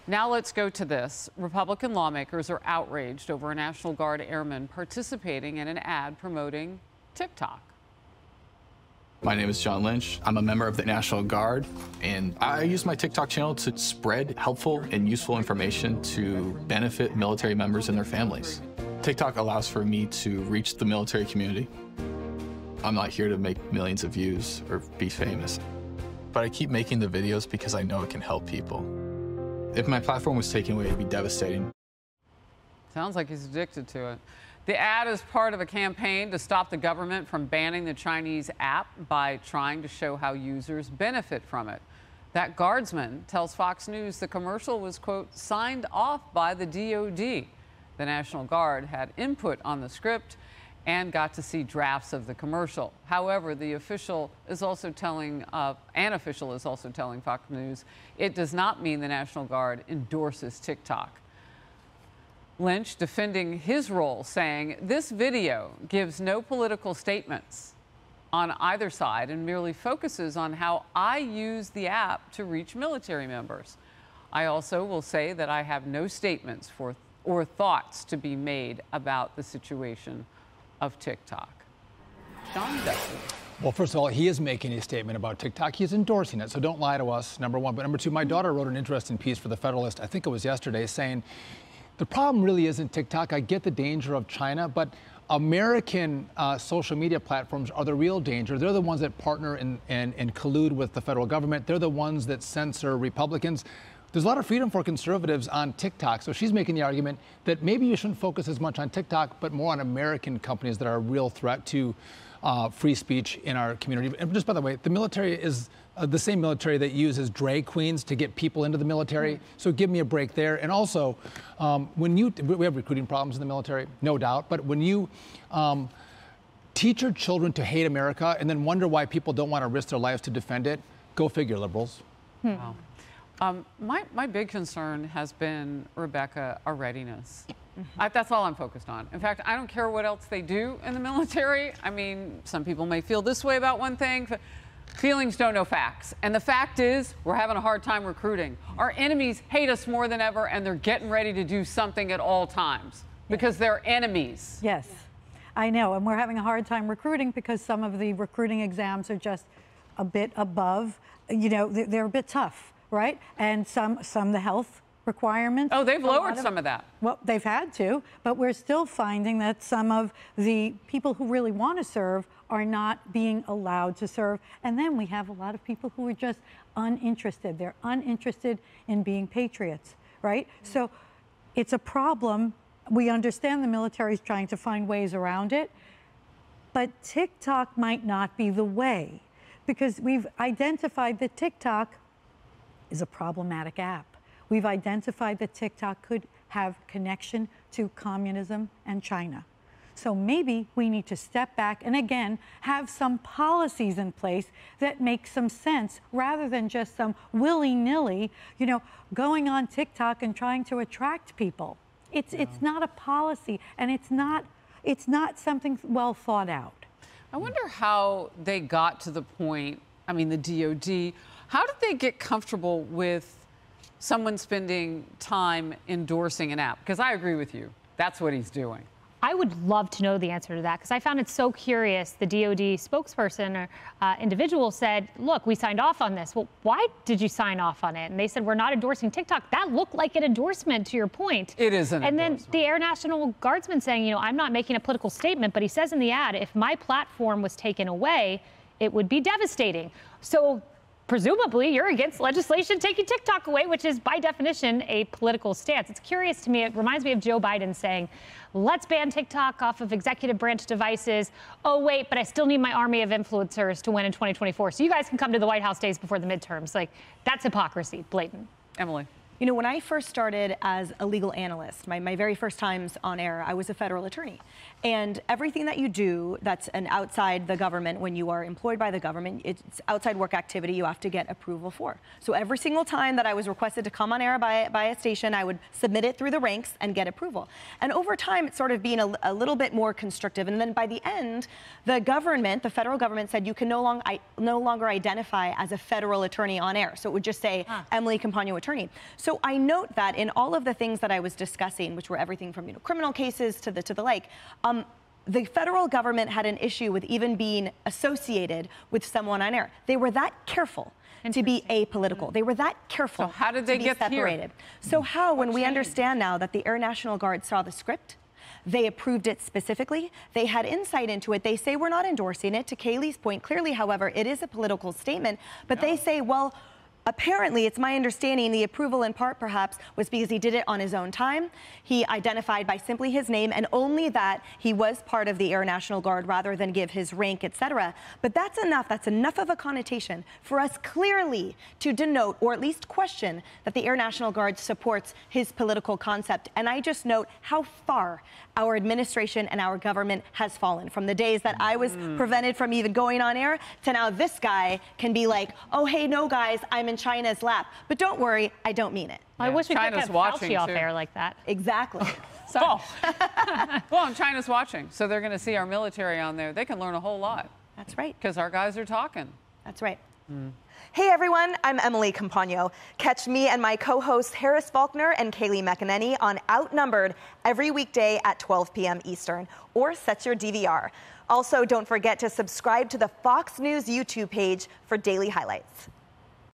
Now let's go to this. Republican lawmakers are outraged over a National Guard airman participating in an ad promoting TikTok. My name is John Lynch. I'm a member of the National Guard, and I use my TikTok channel to spread helpful and useful information to benefit military members and their families. TikTok allows for me to reach the military community. I'm not here to make millions of views or be famous, but I keep making the videos because I know it can help people. If my platform was taken away, it'd be devastating. Sounds like he's addicted to it. The ad is part of a campaign to stop the government from banning the Chinese app by trying to show how users benefit from it. That guardsman tells Fox News the commercial was, quote, signed off by the DOD. The National Guard had input on the script and got to see drafts of the commercial. However, an official is also telling Fox News it does not mean the National Guard endorses TikTok. Lynch defending his role, saying this video gives no political statements on either side and merely focuses on how I use the app to reach military members. I also will say that I have no statements or thoughts to be made about the situation of TikTok. Sean Dustin. Well, first of all, he is making a statement about TikTok. He's endorsing it, so don't lie to us, number one. But number two, my daughter wrote an interesting piece for The Federalist, I think it was yesterday, saying, the problem really isn't TikTok. I get the danger of China, but American social media platforms are the real danger. They're the ones that partner and collude with the federal government. They're the ones that censor Republicans. There's a lot of freedom for conservatives on TikTok. So she's making the argument that maybe you shouldn't focus as much on TikTok, but more on American companies that are a real threat to free speech in our community. And just by the way, the military is the same military that uses drag queens to get people into the military. So give me a break there. And also, we have recruiting problems in the military, no doubt. But when you teach your children to hate America and then wonder why people don't want to risk their lives to defend it, go figure, liberals. Wow. My big concern has been, Rebecca, our readiness. That's all I'm focused on. In fact, I don't care what else they do in the military. I mean, some people may feel this way about one thing. Feelings don't know facts. And the fact is, we're having a hard time recruiting. Our enemies hate us more than ever, and they're getting ready to do something at all times because they're enemies. Yes, I know. And we're having a hard time recruiting because some of the recruiting exams are just a bit above, you know, they're a bit tough, right? And some the health requirements. Oh, they've lowered some of that. Well, they've had to, but we're still finding that some of the people who really want to serve are not being allowed to serve. And then we have a lot of people who are just uninterested. They're uninterested in being patriots, right? So it's a problem. We understand the military is trying to find ways around it, but TikTok might not be the way, because we've identified that TikTok is a problematic app. We've identified that TikTok could have connection to communism and China. So maybe we need to step back and, again, have some policies in place that make some sense rather than just some willy-nilly, you know, going on TikTok and trying to attract people. It's not a policy, and it's not something well thought out. I wonder how they got to the point, I mean, the DOD, how did they get comfortable with someone spending time endorsing an app? Because I agree with you. That's what he's doing. I would love to know the answer to that, because I found it so curious. The DOD spokesperson or individual said, look, we signed off on this. Well, why did you sign off on it? And they said, we're not endorsing TikTok. That looked like an endorsement, to your point. It is an endorsement. And then the Air National Guardsman saying, you know, I'm not making a political statement, but he says in the ad, if my platform was taken away, it would be devastating. So presumably, you're against legislation taking TikTok away, which is, by definition, a political stance. It's curious to me. It reminds me of Joe Biden saying, let's ban TikTok off of executive branch devices. Oh, wait, but I still need my army of influencers to win in 2024. So you guys can come to the White House days before the midterms. Like, that's hypocrisy, blatant. Emily. You know, when I first started as a legal analyst, my very first times on air, I was a federal attorney. And everything that you do that's outside the government, when you are employed by the government, it's outside work activity you have to get approval for. So every single time that I was requested to come on air by a station, I would submit it through the ranks and get approval. And over time, it's sort of been a little bit more constrictive. And then by the end, the government, the federal government, said you can no longer identify as a federal attorney on air. So it would just say Emily Campagno attorney. So I note that in all of the things that I was discussing, which were everything from criminal cases to the like, the federal government had an issue with even being associated with someone on air. They were that careful to be apolitical. They were that careful so how did they to be get separated. Here? So how, when we understand now that the Air National Guard saw the script, they approved it specifically, they had insight into it, they say we're not endorsing it. To Kayleigh's point, clearly, however, it is a political statement, but they say, well, apparently, it's my understanding the approval in part perhaps was because he did it on his own time. He identified by simply his name and only that he was part of the Air National Guard rather than give his rank, etc. But that's enough. That's enough of a connotation for us clearly to denote or at least question that the Air National Guard supports his political concept. And I just note how far our administration and our government has fallen from the days that I was prevented from even going on air to now this guy can be like, oh, hey, no, guys, I'm in China's lap. But don't worry, I don't mean it. I wish we could have Fauci off air like that. Exactly. Well, and China's watching, so they're going to see our military on there. They can learn a whole lot. That's right. Because our guys are talking. That's right. Hey everyone, I'm Emily Campagno. Catch me and my co-hosts Harris Faulkner and Kayleigh McEnany on Outnumbered every weekday at 12 p.m. Eastern, or set your DVR. Also, don't forget to subscribe to the Fox News YouTube page for daily highlights.